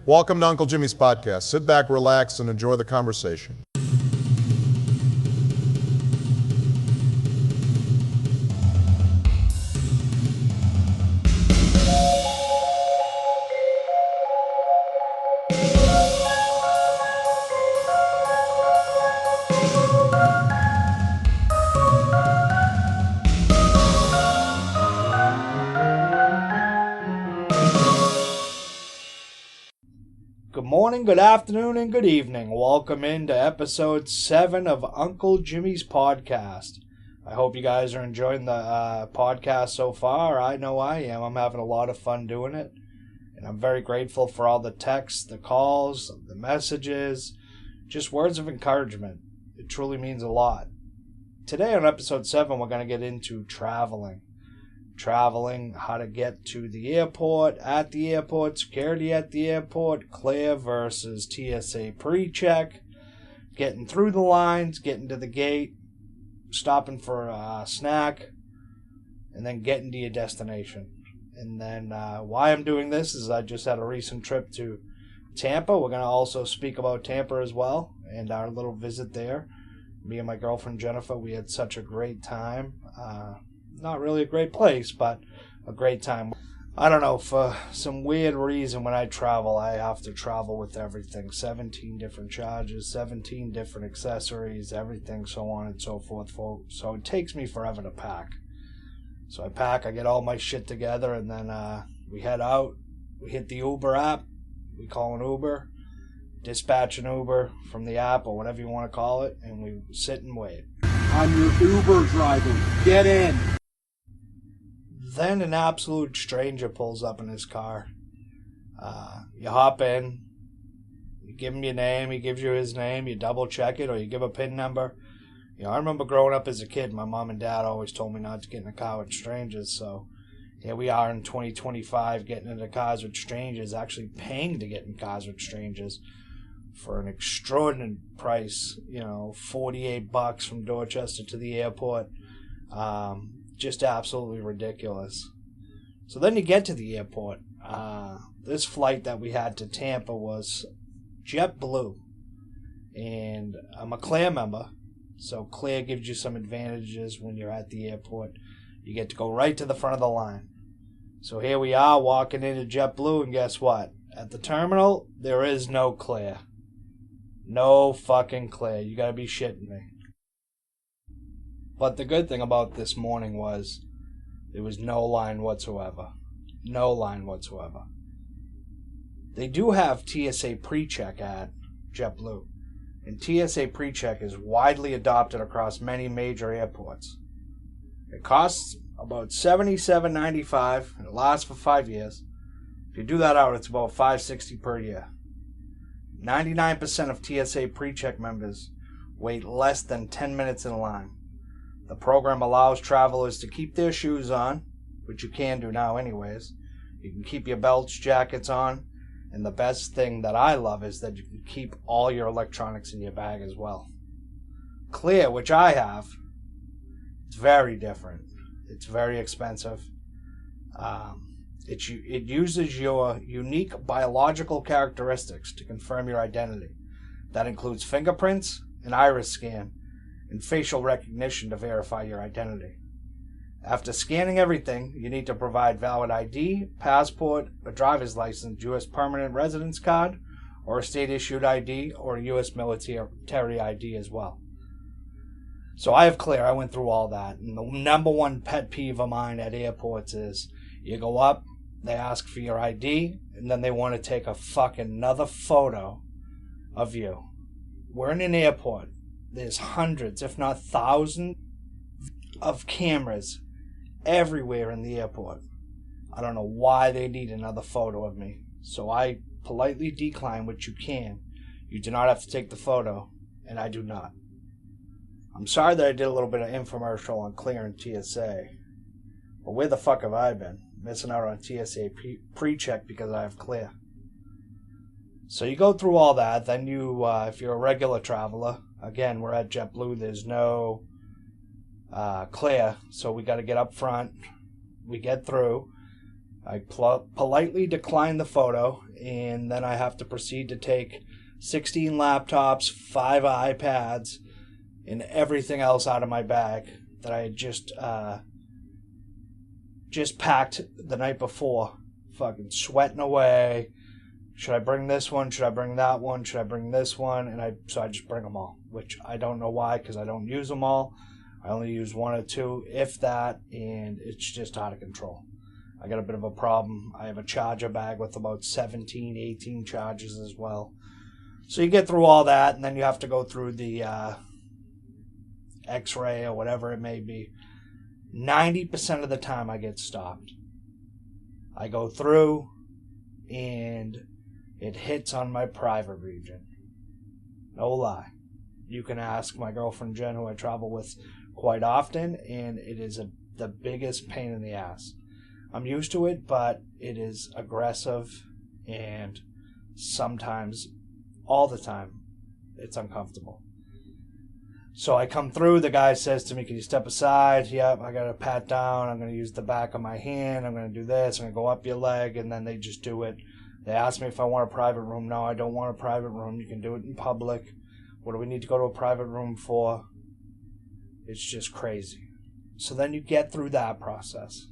Welcome to Uncle Jimmy's podcast. Sit back, relax, and enjoy the conversation. Good morning, good afternoon, and good evening. Welcome into episode 7 of Uncle Jimmy's podcast. I hope you guys are enjoying the podcast so far. I know I am. I'm having a lot of fun doing it. And I'm very grateful for all the texts, the calls, the messages, just words of encouragement. It truly means a lot. Today on episode 7, we're going to get into traveling. How to get to the airport, at the airport, security at the airport, clear versus TSA pre-check, getting through the lines, getting to the gate, stopping for a snack, and then getting to your destination. And then why I'm doing this is I just had a recent trip to Tampa. We're going to also speak about Tampa as well and our little visit there. Me and my girlfriend Jennifer, we had such a great time. Not really a great place, but a great time. I don't know, for some weird reason when I travel, I have to travel with everything. 17 different charges, 17 different accessories, everything, so on and so forth. So it takes me forever to pack. So I pack, I get all my shit together, and then we head out. We hit the Uber app. We call an Uber. Dispatch an Uber from the app or whatever you want to call it, and we sit and wait. I'm your Uber driver. Get in. Then an absolute stranger pulls up in his car. You hop in, you give him your name, he gives you his name, you double check it, or you give a PIN number. You know, I remember growing up as a kid, my mom and dad always told me not to get in a car with strangers, so here we are in 2025 getting into cars with strangers, actually paying to get in cars with strangers for an extraordinary price, you know, $48 from Dorchester to the airport. Just absolutely ridiculous. So then you get to the airport. This flight that we had to Tampa was JetBlue. And I'm a Clear member. So Clear gives you some advantages when you're at the airport. You get to go right to the front of the line. So here we are walking into JetBlue, and guess what? At the terminal, there is no Clear. No fucking Clear. You gotta be shitting me. But the good thing about this morning was there was no line whatsoever. No line whatsoever. They do have TSA pre-check at JetBlue. And TSA pre-check is widely adopted across many major airports. It costs about $77.95 and it lasts for 5 years. If you do that out, it's about $560 per year. 99% of TSA pre-check members wait less than 10 minutes in line. The program allows travelers to keep their shoes on, which you can do now anyways. You can keep your belts, jackets on, and the best thing that I love is that you can keep all your electronics in your bag as well. Clear, which I have, it's very different. It's very expensive. It uses your unique biological characteristics to confirm your identity. That includes fingerprints, an iris scan, and facial recognition to verify your identity. After scanning everything, you need to provide valid ID, passport, a driver's license, U.S. permanent residence card, or a state-issued ID, or a U.S. military ID as well. So I have Clear. I went through all that. And the number one pet peeve of mine at airports is you go up, they ask for your ID, and then they want to take a fucking another photo of you. We're in an airport. There's hundreds, if not thousands, of cameras everywhere in the airport. I don't know why they need another photo of me. So I politely decline what you can. You do not have to take the photo, and I do not. I'm sorry that I did a little bit of infomercial on Clear and TSA. But where the fuck have I been? Missing out on TSA pre-check because I have Clear. So you go through all that. Then you, if you're a regular traveler, again, we're at JetBlue. There's no Clear, so we got to get up front. We get through. I politely decline the photo, and then I have to proceed to take 16 laptops, 5 iPads, and everything else out of my bag that I had just packed the night before. Fucking sweating away. Should I bring this one? Should I bring that one? Should I bring this one? And so I just bring them all, which I don't know why, because I don't use them all. I only use 1 or 2, if that, and it's just out of control. I got a bit of a problem. I have a charger bag with about 17, 18 chargers as well. So you get through all that, and then you have to go through the X-ray or whatever it may be. 90% of the time I get stopped. I go through, and it hits on my private region. No lie. You can ask my girlfriend Jen, who I travel with quite often, and it is the biggest pain in the ass. I'm used to it, but it is aggressive, and sometimes, all the time, it's uncomfortable. So I come through, the guy says to me, can you step aside? Yep, I got to pat down, I'm going to use the back of my hand, I'm going to do this, I'm going to go up your leg, and then they just do it. They ask me if I want a private room. No, I don't want a private room. You can do it in public. What do we need to go to a private room for? It's just crazy. So then you get through that process.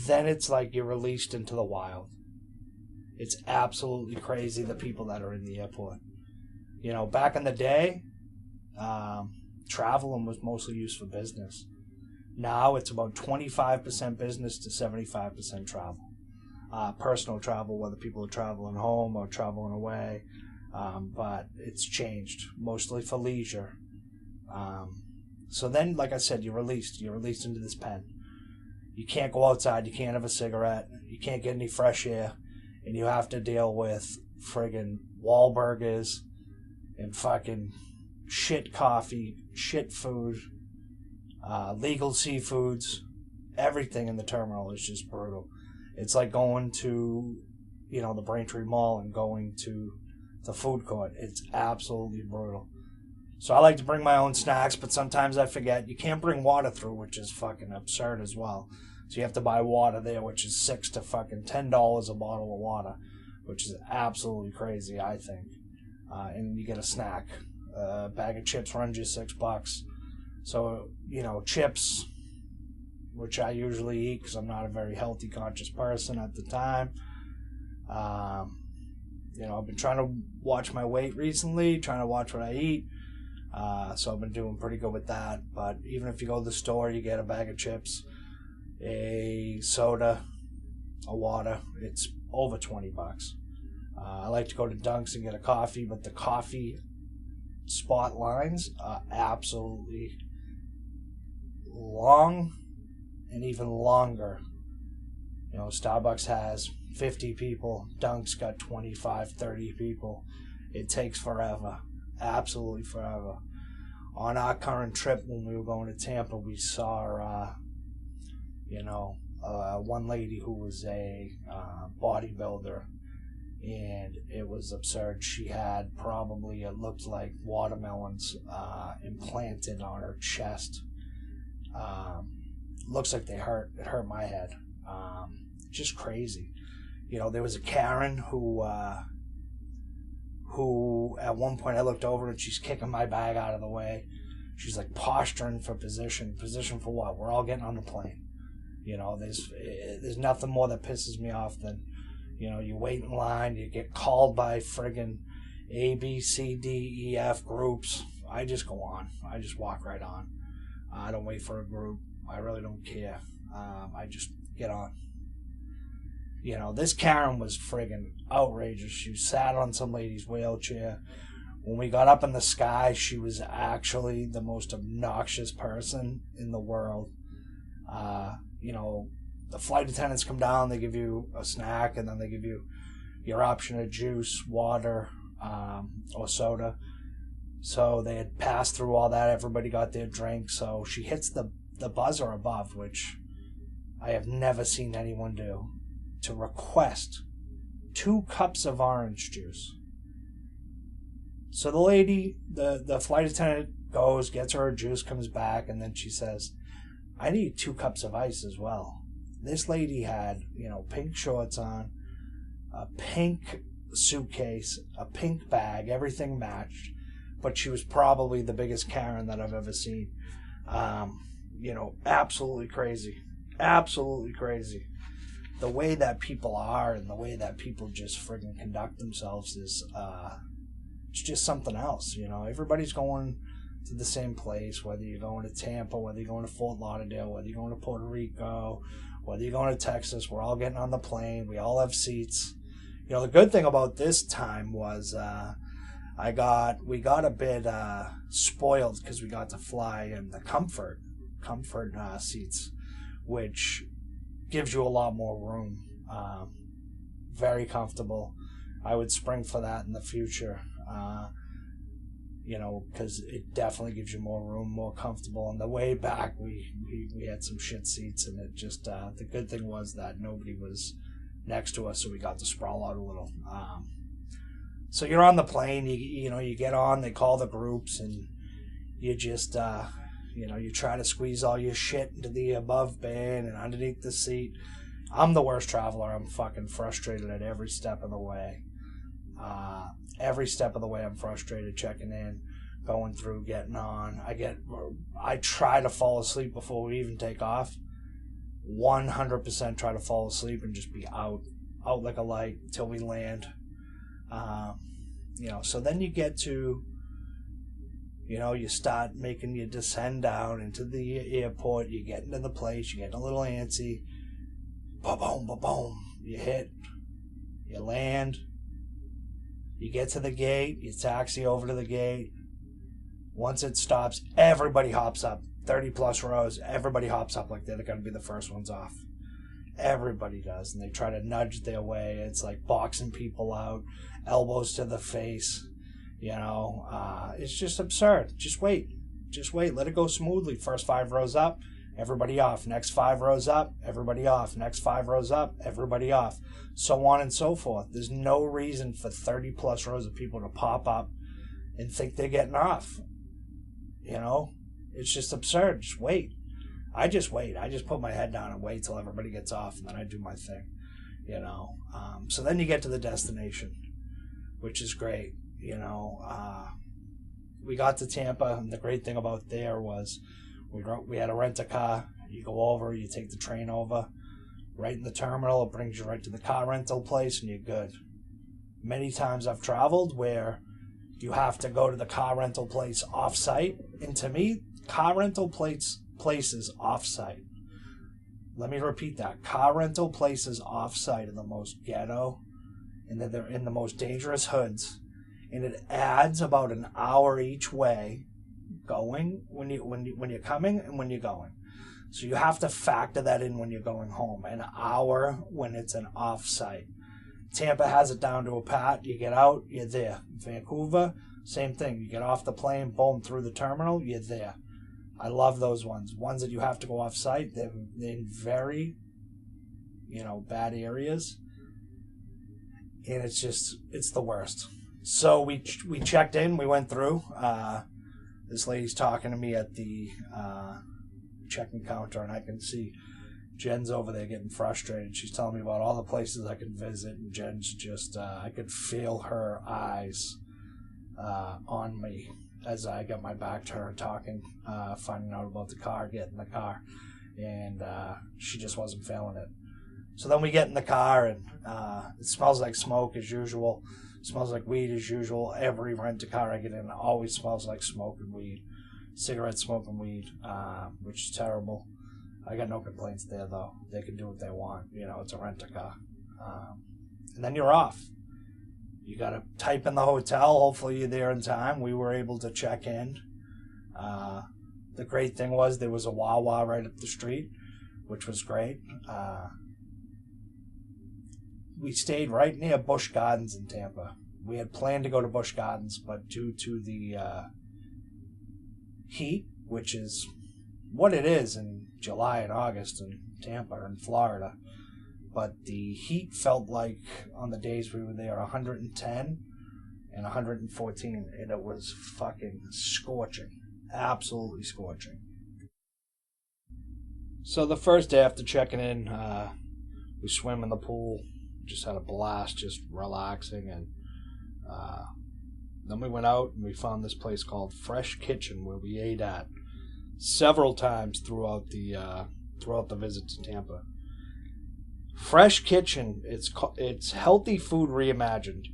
Then it's like you're released into the wild. It's absolutely crazy, the people that are in the airport. You know, back in the day, traveling was mostly used for business. Now it's about 25% business to 75% travel. Personal travel, whether people are traveling home or traveling away. But it's changed, mostly for leisure. So then, like I said, you're released. You're released into this pen. You can't go outside. You can't have a cigarette. You can't get any fresh air. And you have to deal with friggin' Wahlburgers and fucking shit coffee, shit food, legal seafoods. Everything in the terminal is just brutal. It's like going to, the Braintree Mall and going to the food court. It's absolutely brutal. So I like to bring my own snacks, but sometimes I forget. You can't bring water through, which is fucking absurd as well. So you have to buy water there, which is $6 to fucking $10 a bottle of water, which is absolutely crazy, I think. And you get a snack. A bag of chips runs you $6. So, chips, which I usually eat because I'm not a very healthy, conscious person at the time. I've been trying to watch my weight recently, trying to watch what I eat. So I've been doing pretty good with that. But even if you go to the store, you get a bag of chips, a soda, a water. It's over $20. I like to go to Dunk's and get a coffee, but the coffee spot lines are absolutely long and even longer. Starbucks has 50 people. Dunk's got 25, 30 people. It takes forever. Absolutely forever. On our current trip, when we were going to Tampa, we saw, one lady who was a bodybuilder, and it was absurd. She had probably, it looked like watermelons implanted on her chest. Looks like they hurt. It hurt my head. Just crazy. There was a Karen who at one point I looked over and she's kicking my bag out of the way. She's like posturing for position. Position for what? We're all getting on the plane. There's nothing more that pisses me off than, you wait in line, you get called by friggin' A, B, C, D, E, F groups. I just go on. I just walk right on. I don't wait for a group. I really don't care. I just get on. This Karen was friggin' outrageous. She sat on some lady's wheelchair. When we got up in the sky, she was actually the most obnoxious person in the world. The flight attendants come down, they give you a snack, and then they give you your option of juice, water, or soda. So they had passed through all that. Everybody got their drink. So she hits the buzzer above, which I have never seen anyone do, to request 2 cups of orange juice. So the lady, the flight attendant goes, gets her juice, comes back, and then she says, I need 2 cups of ice as well. This lady had, pink shorts on, a pink suitcase, a pink bag, everything matched. But she was probably the biggest Karen that I've ever seen. Absolutely crazy. Absolutely crazy. The way that people are and the way that people just friggin' conduct themselves is, it's just something else. Everybody's going to the same place, whether you're going to Tampa, whether you're going to Fort Lauderdale, whether you're going to Puerto Rico, whether you're going to Texas. We're all getting on the plane. We all have seats. The good thing about this time was we got a bit spoiled because we got to fly in the comfort seats, which gives you a lot more room. Very comfortable. I would spring for that in the future. Because it definitely gives you more room, more comfortable. On the way back, we had some shit seats, and it just the good thing was that nobody was next to us, so we got to sprawl out a little. So you're on the plane, you get on, they call the groups, and you just you try to squeeze all your shit into the above bin and underneath the seat. I'm the worst traveler. I'm fucking frustrated at every step of the way. Every step of the way I'm frustrated, checking in, going through, getting on. I try to fall asleep before we even take off. 100% try to fall asleep and just be out like a light till we land. So then you get to, you start making your descend down into the airport. You get into the place, you get a little antsy. Ba-boom, ba-boom. You hit, you land. You get to the gate, you taxi over to the gate. Once it stops, everybody hops up. 30 plus rows, everybody hops up like they're going to be the first ones off. Everybody does, and they try to nudge their way. It's like boxing people out, elbows to the face. It's just absurd. Just wait. Let it go smoothly. First 5 rows up, everybody off. Next 5 rows up, everybody off. Next 5 rows up, everybody off. So on and so forth. There's no reason for 30 plus rows of people to pop up and think they're getting off. It's just absurd. Just wait. I just wait. I just put my head down and wait till everybody gets off, and then I do my thing. So then you get to the destination, which is great. We got to Tampa, and the great thing about there was we had to rent a car. You go over, you take the train over, right in the terminal. It brings you right to the car rental place, and you're good. Many times I've traveled where you have to go to the car rental place off-site, and to me, car rental places off-site. Let me repeat that. Car rental places off-site are the most ghetto, and they're in the most dangerous hoods. And it adds about an hour each way going when you're coming and when you're going. So you have to factor that in when you're going home. An hour when it's an off-site. Tampa has it down to a pat. You get out, you're there. Vancouver, same thing. You get off the plane, boom, through the terminal, you're there. I love those ones. Ones that you have to go off-site, they're in very, bad areas. And it's the worst. So we checked in, we went through. This lady's talking to me at the check-in counter, and I can see Jen's over there getting frustrated. She's telling me about all the places I could visit, and Jen's just, I could feel her eyes on me as I got my back to her talking, finding out about the car, getting the car, and she just wasn't feeling it. So then we get in the car, and it smells like smoke as usual. It smells like weed as usual. Every rent-a-car I get in always smells like smoke and weed. Cigarette smoke and weed, which is terrible. I got no complaints there, though. They can do what they want. It's a rent-a-car. And then you're off. You got to type in the hotel. Hopefully you're there in time. We were able to check in. The great thing was there was a Wawa right up the street, which was great. We stayed right near Busch Gardens in Tampa. We had planned to go to Busch Gardens, but due to the heat, which is what it is in July and August in Tampa and Florida, but the heat felt like on the days we were there 110 and 114, and it was fucking scorching. Absolutely scorching. So the first day after checking in, we swam in the pool. Just had a blast, just relaxing, and then we went out and we found this place called Fresh Kitchen where we ate at several times throughout the visit to Tampa. Fresh Kitchen, it's healthy food reimagined.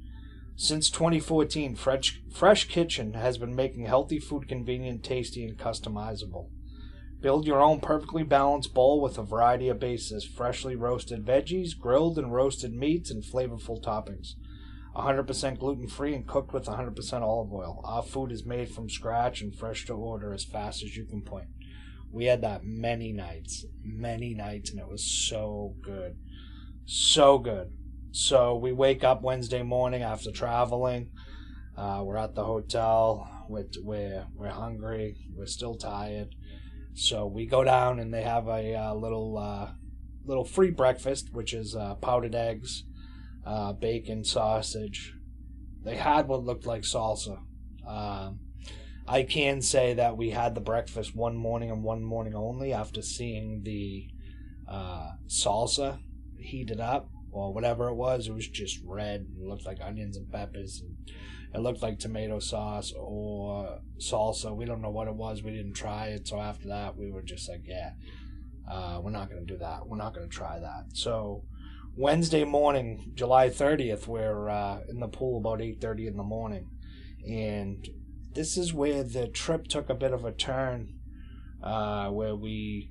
Since 2014, Fresh Kitchen has been making healthy food convenient, tasty, and customizable. Build your own perfectly balanced bowl with a variety of bases: freshly roasted veggies, grilled and roasted meats, and flavorful toppings. 100% gluten-free and cooked with 100% olive oil. Our food is made from scratch and fresh to order as fast as you can point. We had that many nights, and it was so good. So good. So we wake up Wednesday morning after traveling. We're at the hotel. We're hungry. We're still tired. So we go down and they have a little free breakfast, which is powdered eggs, bacon, sausage. They had what looked like salsa. I can say that we had the breakfast one morning and one morning only after seeing the salsa heated up, or whatever it was. It was just red. It looked like onions and peppers, and it looked like tomato sauce or salsa. We don't know what it was. We didn't try it. So after that, we were just like, yeah, we're not going to do that. We're not going to try that. So Wednesday morning, July 30th, we're in the pool about 8:30 in the morning. And this is where the trip took a bit of a turn, where we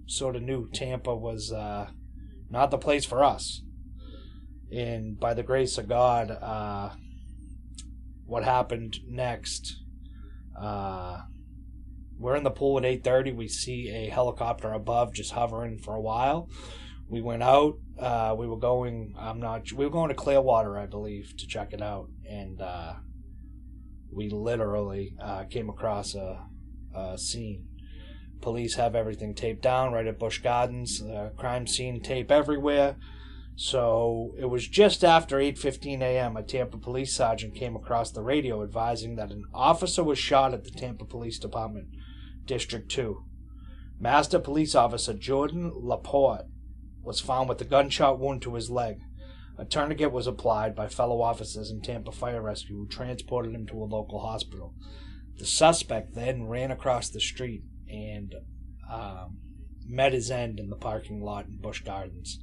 sort of knew Tampa was not the place for us. And by the grace of God, what happened next, we're in the pool at 8:30. We see a helicopter above just hovering for a while. We went out. We were going to Clearwater, I believe, to check it out. And we literally came across a scene. Police have everything taped down right at Busch Gardens. Crime scene tape everywhere. So it was just after 8:15 a.m. a Tampa police sergeant came across the radio advising that an officer was shot at the Tampa Police Department, District 2. Master Police Officer Jordan Laporte was found with a gunshot wound to his leg. A tourniquet was applied by fellow officers in Tampa Fire Rescue, who transported him to a local hospital. The suspect then ran across the street and met his end in the parking lot in Busch Gardens.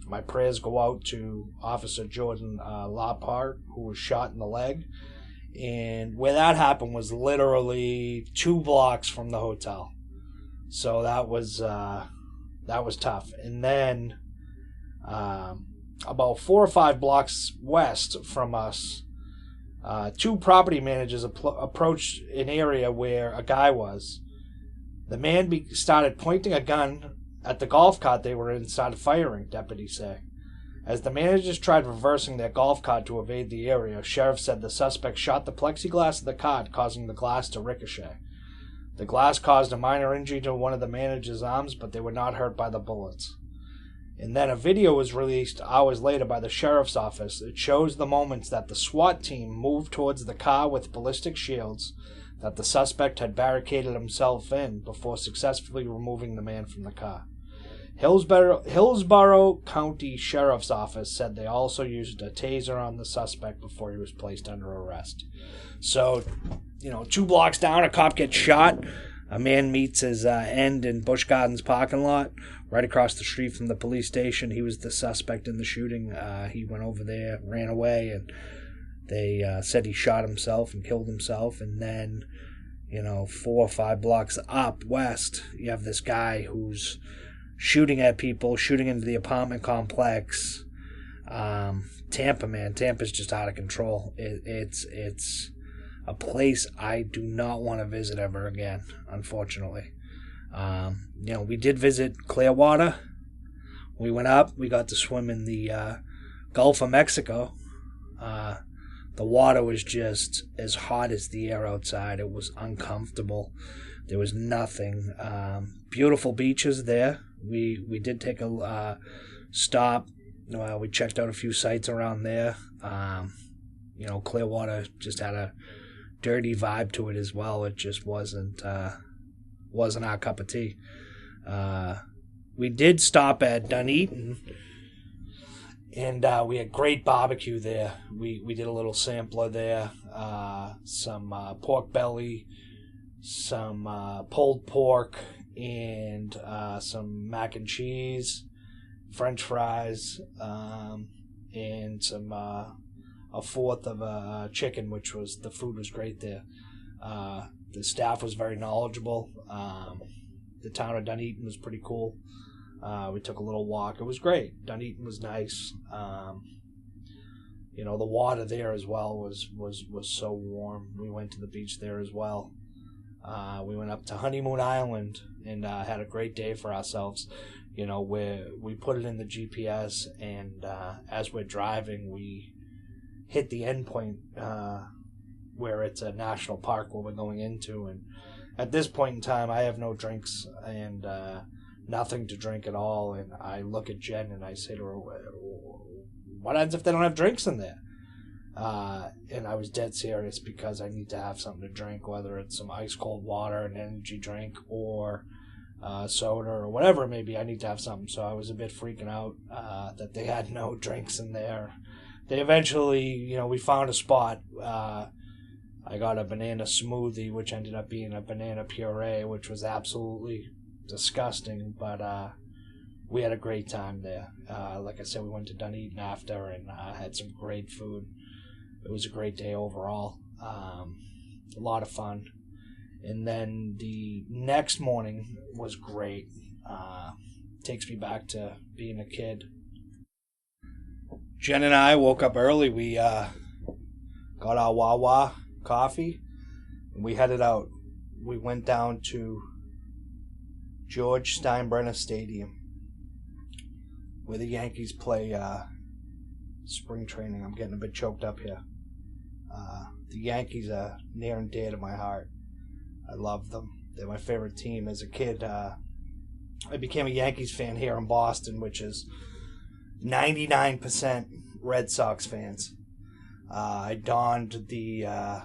My prayers go out to Officer Jordan Laporte, who was shot in the leg. And where that happened was literally 2 blocks from the hotel. So that was tough. And then about 4 or 5 blocks west from us, 2 property managers approached an area where a guy was. The man started pointing a gun at the golf cart they were in and started firing, deputies say. As the managers tried reversing their golf cart to evade the area, sheriff said the suspect shot the plexiglass of the cart, causing the glass to ricochet. The glass caused a minor injury to one of the managers' arms, but they were not hurt by the bullets. And then a video was released hours later by the sheriff's office. It shows the moments that the SWAT team moved towards the car with ballistic shields that the suspect had barricaded himself in before successfully removing the man from the car. Hillsborough County Sheriff's Office said they also used a taser on the suspect before he was placed under arrest. So, 2 blocks down, a cop gets shot. A man meets his end in Busch Gardens parking lot, right across the street from the police station. He was the suspect in the shooting. He went over there, ran away, and they said he shot himself and killed himself. And then, 4 or 5 blocks up west, you have this guy who's shooting at people, shooting into the apartment complex. Tampa, man. Tampa's just out of control. It's a place I do not want to visit ever again, unfortunately. We did visit Clearwater. We went up. We got to swim in the Gulf of Mexico. The water was just as hot as the air outside. It was uncomfortable. There was nothing. Beautiful beaches there. We did take a stop. We checked out a few sites around there. Clearwater just had a dirty vibe to it as well. It just wasn't wasn't our cup of tea. We did stop at Dunedin, and we had great barbecue there. We did a little sampler there, some pork belly, some pulled pork, and some mac and cheese, French fries, and some a fourth of a chicken, which was, the food was great there. The staff was very knowledgeable. The town of Dunedin was pretty cool. We took a little walk. It was great. Dunedin was nice. The water there as well was so warm. We went to the beach there as well. We went up to Honeymoon Island and had a great day for ourselves. Where we put it in the GPS, and as we're driving, we hit the end point where it's a national park where we're going into. And at this point in time, I have no drinks and nothing to drink at all. And I look at Jen and I say to her, what happens if they don't have drinks in there? And I was dead serious, because I need to have something to drink, whether it's some ice cold water, an energy drink, or soda, or whatever it may be. I need to have something. So I was a bit freaking out that they had no drinks in there. They eventually, we found a spot. I got a banana smoothie, which ended up being a banana puree, which was absolutely disgusting, but we had a great time there. Like I said, we went to Dunedin after and had some great food. It was a great day overall. A lot of fun. And then the next morning was great. Takes me back to being a kid. Jen and I woke up early. We got our Wawa coffee, and we headed out. We went down to George Steinbrenner Stadium, where the Yankees play spring training. I'm getting a bit choked up here. The Yankees are near and dear to my heart. I love them. They're my favorite team. As a kid, I became a Yankees fan here in Boston, which is 99% Red Sox fans. I donned the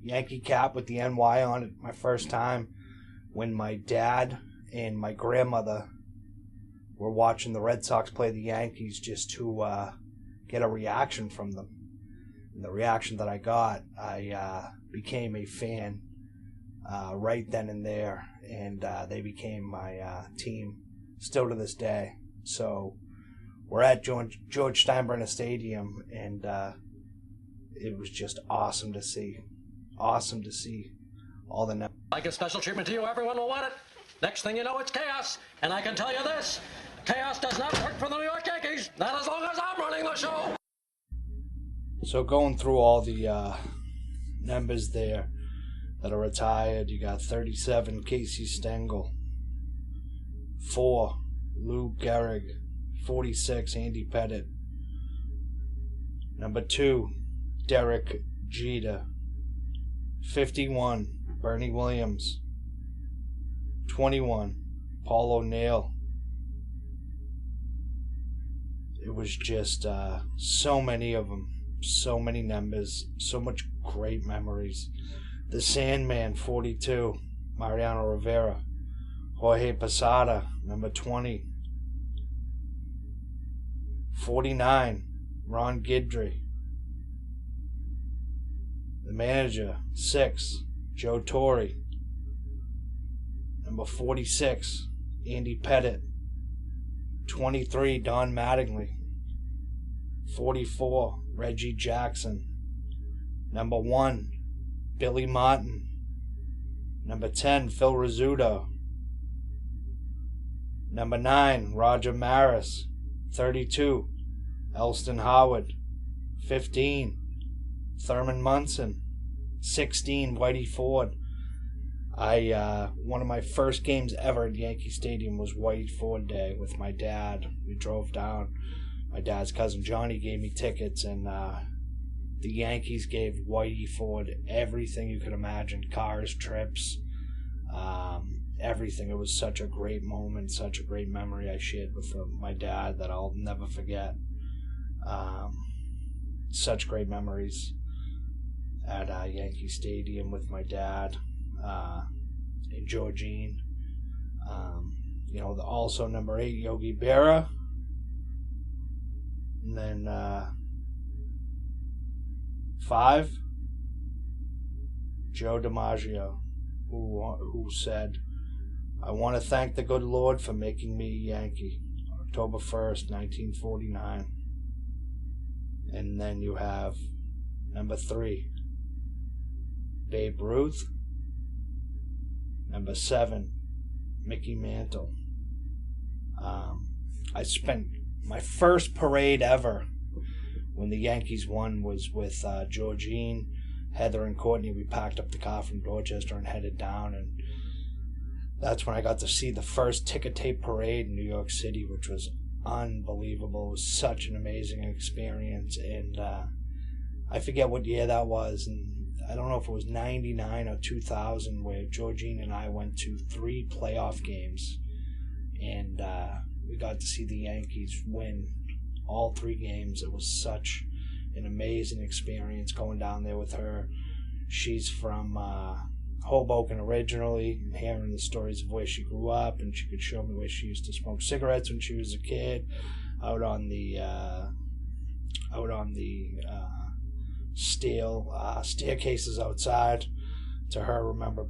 Yankee cap with the NY on it my first time when my dad and my grandmother were watching the Red Sox play the Yankees, just to get a reaction from them. And the reaction that I got, I became a fan right then and there, and they became my team still to this day. So we're at George Steinbrenner Stadium, and it was just awesome to see. Awesome to see all the... I give special treatment to you, everyone will want it. Next thing you know, it's chaos. And I can tell you this, chaos does not work for the New York Yankees, not as long as I'm running the show. So going through all the numbers there that are retired, you got 37, Casey Stengel. 4, Lou Gehrig. 46, Andy Pettitte. Number 2, Derek Jeter. 51, Bernie Williams. 21, Paul O'Neill. It was just so many of them, so many numbers, so much great memories. The Sandman, 42, Mariano Rivera. Jorge Posada, number 20. 49, Ron Guidry. The manager, 6, Joe Torre. Number 46, Andy Pettitte. 23, Don Mattingly. 44, Reggie Jackson. Number 1, Billy Martin. Number 10, Phil Rizzuto. Number 9, Roger Maris. 32, Elston Howard. 15, Thurman Munson. 16, Whitey Ford. One of my first games ever at Yankee Stadium was Whitey Ford Day with my dad. We drove down. My dad's cousin Johnny gave me tickets, and the Yankees gave Whitey Ford everything you could imagine. Cars, trips, everything. It was such a great moment, such a great memory I shared with my dad that I'll never forget. Such great memories at Yankee Stadium with my dad. and Georgine. Also number 8, Yogi Berra. And then 5, Joe DiMaggio, who said, "I want to thank the good Lord for making me a Yankee, October 1st, 1949. And then you have number 3, Babe Ruth. Number 7, Mickey Mantle. I spent my first parade ever when the Yankees won was with Georgine, Heather, and Courtney. We packed up the car from Dorchester and headed down, and that's when I got to see the first ticker tape parade in New York City, which was unbelievable. It was such an amazing experience, and I forget what year that was, and I don't know if it was 99 or 2000, where Georgine and I went to 3 playoff games, and we got to see the Yankees win all 3 games. It was such an amazing experience going down there with her. She's from Hoboken originally, and hearing the stories of where she grew up, and she could show me where she used to smoke cigarettes when she was a kid, out on the steel staircases outside. To her, remember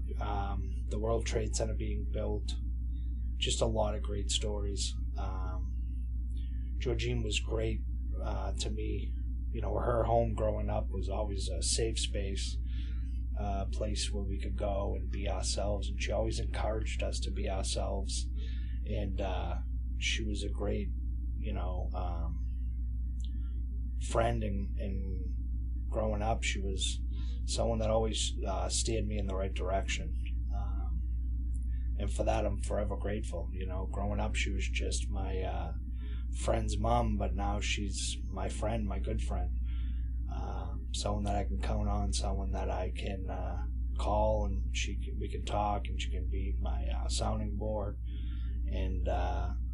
the World Trade Center being built. Just a lot of great stories. Georgine was great to me. Her home growing up was always a safe space, a place where we could go and be ourselves, and she always encouraged us to be ourselves. And she was a great, friend, and growing up, she was someone that always steered me in the right direction. And for that, I'm forever grateful. Growing up, she was just my friend's mom, but now she's my friend, my good friend. Someone that I can count on, someone that I can call, and we can talk, and she can be my sounding board. And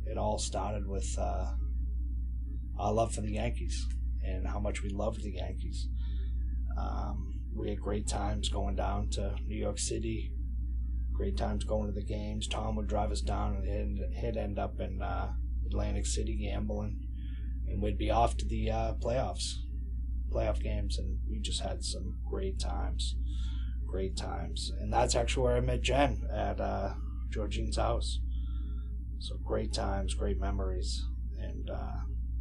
it all started with our love for the Yankees and how much we loved the Yankees. We had great times going down to New York City, great times going to the games. Tom would drive us down, and he'd end up in Atlantic City gambling, and we'd be off to the playoff games, and we just had some great times. And that's actually where I met Jen, at Georgine's house. So great times, great memories, and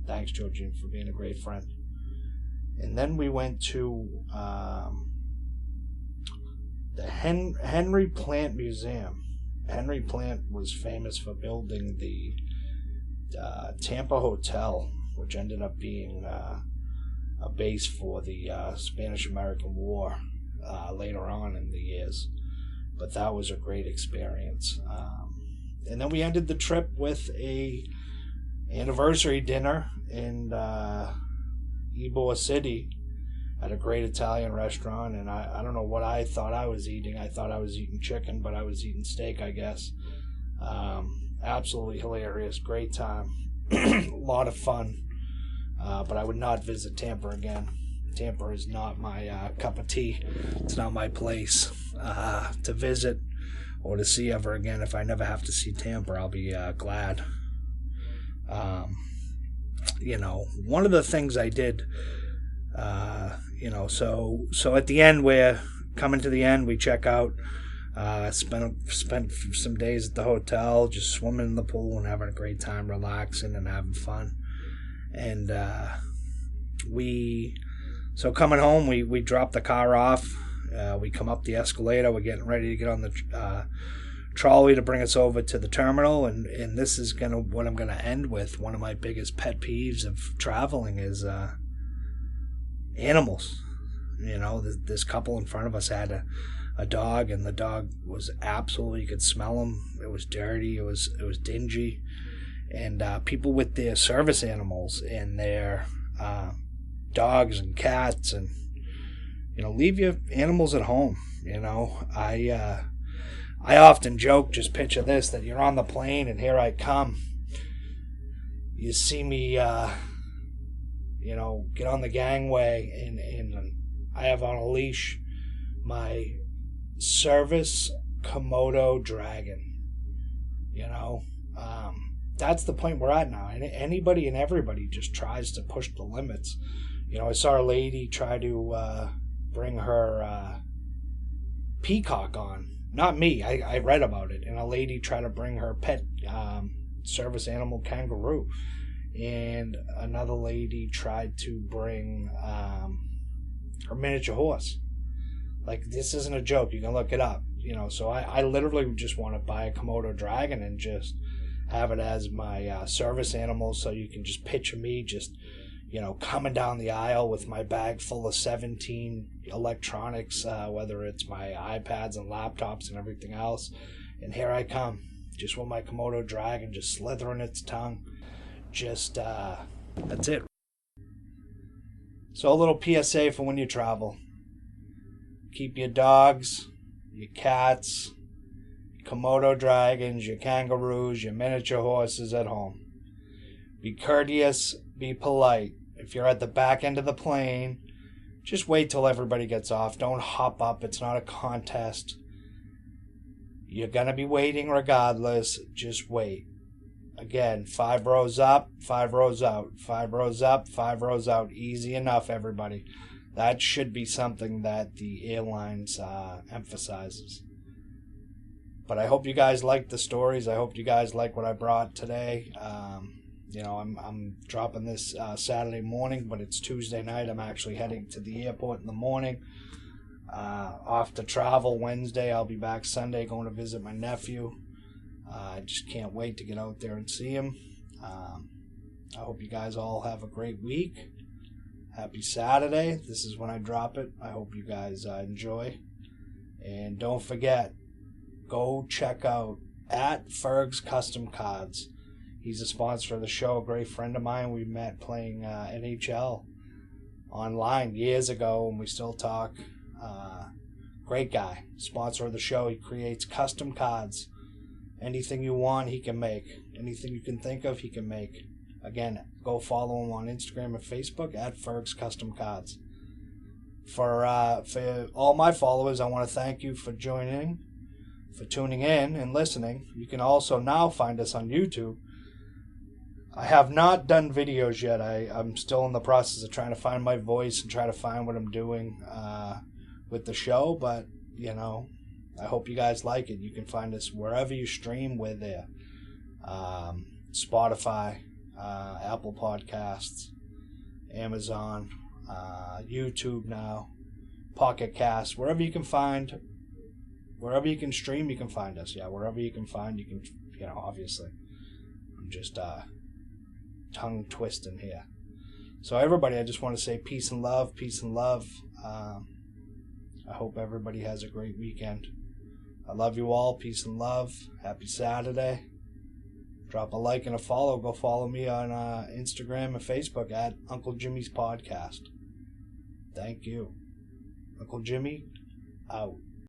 thanks, Georgine, for being a great friend. And then we went to the Henry Plant Museum. Henry Plant was famous for building the Tampa Hotel, which ended up being a base for the Spanish-American War later on in the years. But that was a great experience. And then we ended the trip with a anniversary dinner in Ybor City at a great Italian restaurant, and I don't know what I thought I was eating. I thought I was eating chicken, but I was eating steak, I guess. Absolutely hilarious, great time, a lot of fun, but I would not visit Tampa again. Tampa is not my cup of tea. It's not my place to visit or to see ever again. If I never have to see Tampa, I'll be glad. One of the things I did, so at the end, we're coming to the end, we check out, spent some days at the hotel, just swimming in the pool and having a great time, relaxing and having fun. And so coming home, we drop the car off, we come up the escalator, we're getting ready to get on the trolley to bring us over to the terminal, and this is what I'm gonna end with. One of my biggest pet peeves of traveling is animals. This couple in front of us had a dog, and the dog was absolutely, you could smell him. It was dirty. It was dingy, and people with their service animals and their dogs and cats, and leave your animals at home. I often joke, just picture this, that you're on the plane and here I come. You see me, get on the gangway, and I have on a leash my service Komodo dragon. You know, that's the point we're at now. And anybody and everybody just tries to push the limits. You know, I saw a lady try to bring her peacock on. Not me. I read about it. And a lady tried to bring her pet service animal kangaroo. And another lady tried to bring her miniature horse. Like, this isn't a joke. You can look it up. You know, so I literally just want to buy a Komodo dragon and just have it as my service animal, so you can just picture me just, you know, coming down the aisle with my bag full of 17 electronics, whether it's my iPads and laptops and everything else. And here I come, just with my Komodo dragon, just slithering its tongue. Just, that's it. So a little PSA for when you travel. Keep your dogs, your cats, Komodo dragons, your kangaroos, your miniature horses at home. Be courteous, be polite. If you're at the back end of the plane, just wait till everybody gets off. Don't hop up. It's not a contest. You're going to be waiting regardless. Just wait. Again, 5 rows up, 5 rows out. 5 rows up, 5 rows out. Easy enough, everybody. That should be something that the airlines emphasizes. But I hope you guys like the stories. I hope you guys like what I brought today. You know, I'm dropping this Saturday morning, but it's Tuesday night. I'm actually heading to the airport in the morning. Off to travel Wednesday. I'll be back Sunday going to visit my nephew. I just can't wait to get out there and see him. I hope you guys all have a great week. Happy Saturday. This is when I drop it. I hope you guys enjoy. And don't forget, go check out at Ferg's Custom Cards. He's a sponsor of the show, a great friend of mine. We met playing NHL online years ago, and we still talk. Great guy, sponsor of the show. He creates custom cards. Anything you want, he can make. Anything you can think of, he can make. Again, go follow him on Instagram and Facebook at Ferg's Custom Cards. For all my followers, I want to thank you for joining, for tuning in and listening. You can also now find us on YouTube. I have not done videos yet. I'm still in the process of trying to find my voice and try to find what I'm doing with the show. But, you know, I hope you guys like it. You can find us wherever you stream. We're there. Spotify, Apple Podcasts, Amazon, YouTube now, Pocket Cast, wherever you can find, wherever you can stream, you can find us. Yeah, wherever you can find, you can, you know, obviously. I'm just tongue twisting here. So everybody, I just want to say peace and love, peace and love. I hope everybody has a great weekend. I love you all. Peace and love. Happy Saturday. Drop a like and a follow. Go follow me on Instagram and Facebook at Uncle Jimmy's Podcast. Thank you. Uncle Jimmy, out.